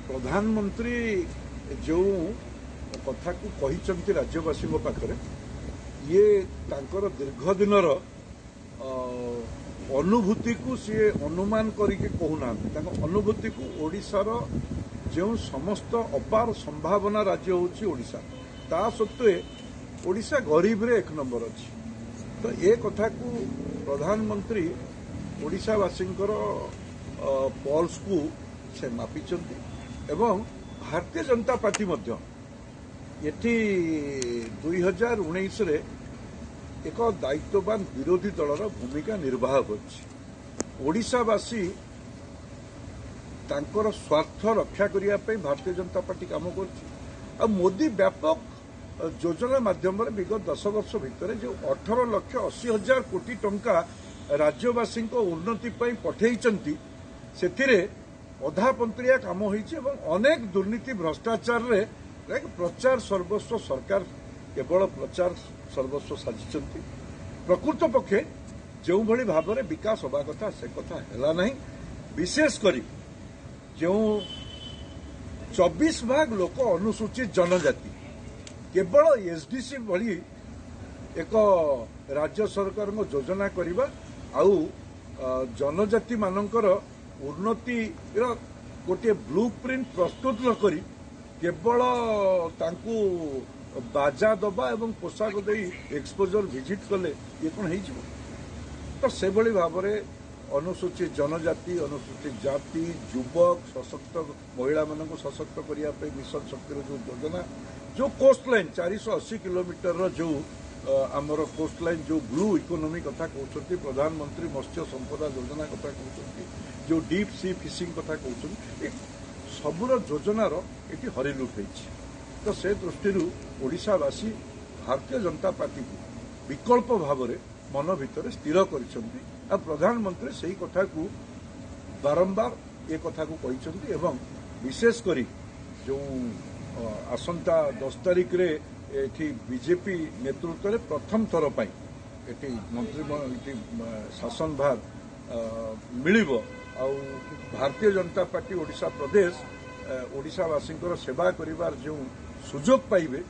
प्रधानमंत्री जो कथा को कही राज्यवासी पाखरे ये तांकर दीर्घ दिनर अनुभूति को सी अनुमान करके कहूना अनुभूति को ओडिशार जो समस्त अपार संभावना राज्य होची ओडिशा ता सत्वे ओडिशा गरीब रे एक नंबर अच्छी तो ये कथा को प्रधानमंत्री ओडिशावासी पल्स को से मापिचंती एवं भारतीय जनता पार्टी मध्य एठी 2019 रे एक दायित्ववान विरोधी दलर भूमिका निर्वाह करछि। ओडिशावासी तांकर स्वार्थ रक्षा करिया पे भारतीय जनता पार्टी काम करछि। आ मोदी व्यापक योजना माध्यम विगत 10 वर्ष भितर जो 18,80,000 कोटी टंका राज्यवासी उन्नति पठेइचंती सेथिरे अधा पंत्रिया काम होइछि एवं अनेक दुर्नीति भ्रष्टाचार रे प्रचार सर्वस्व सरकार केवल प्रचार सर्वस्व साजिचंती प्रकृत पक्षे जो भली भाव में विकास होगा कथा से कथा हैला नहीं। विशेष करी जो 24 भाग लोक अनुसूचित जनजाति केवल एसडीसी भली एक राज्य सरकार योजना करवा आउ जनजाति मानकर उन्नति गोटे ब्लू प्रिंट प्रस्तुत न करी केवल तांकू बाजा दबा एवं पोशाक दे एक्सपोजर विजिट कले ये कौन हो तो से भली भाव में अनुसूचित जनजाति अनुसूचित जाति युवक सशक्त महिला मान सशक्त करने मिशन शक्तिर जो योजना जो कोस्ट लाइन 480 किलोमीटर जो आमर कोस्ट लाइन जो ब्लू इकोनॉमी कथा कहते प्रधानमंत्री मत्स्य संपदा योजना कथा कहते जो डीप सी फिशिंग कथा कहते सबुर योजनार ये हरिलुट होती तो से दृष्टि ओडिशावासी भारतीय जनता पार्टी को विकल्प भाव में मन भितर स्थिर कर प्रधानमंत्री से ही कथा को बारंबार ये कथा को कहते एवं विशेष करी जो आसंता 10 तारिख रे एठी बीजेपी नेतृत्व में प्रथम थर पर एठी मंत्री शासन भार मिलिबो आ भारतीय जनता पार्टी ओडिशा प्रदेश ओडिशावासी सेवा करिवार जो सुजोग पाइबे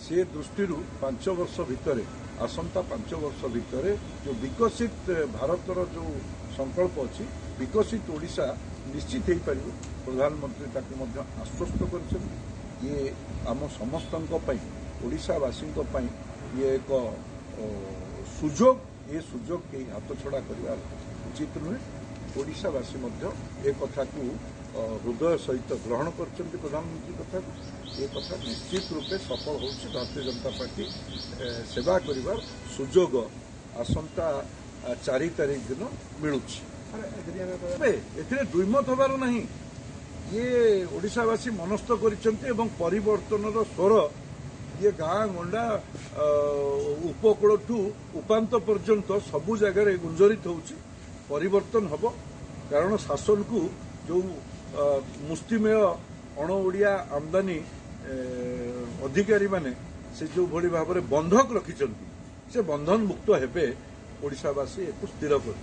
से दृष्टि 5 वर्ष भितर आसंता 5 वर्ष भितर जो विकसित भारतर जो संकल्प अच्छी विकसित ओडिशा निश्चित हो पार प्रधानमंत्री ताकू आश्वस्त कर ये आम समस्त ओडिशावासी ये एक सुजोग ये सुजोग कहीं हाथ छड़ा करने उचित नुहे ओडिशावासी ए कथा को हृदय सहित ग्रहण कर प्रधानमंत्री कथा ये कथा निश्चित रूपे सफल हो भारतीय जनता पार्टी सेवा करिवार सुजोग आसंता 4 तारिख दिन मिलूँ ए दुईमत हबार नहीं ये ओडिशावासी मनस्थ कर परिवर्तन स्वर ये गाँ गंडा उपकूल ठू उपांत पर्यंत सबु जगार गुंजरित होउछि परिवर्तन हब कारण शासन को जो मुस्तिमेय अण ओडिया आमदानी अधिकारी माने से जो भली भाव में बंधक रखिछन्ति से बंधन मुक्त हेबे ओडिशावासी एक स्थिर कर।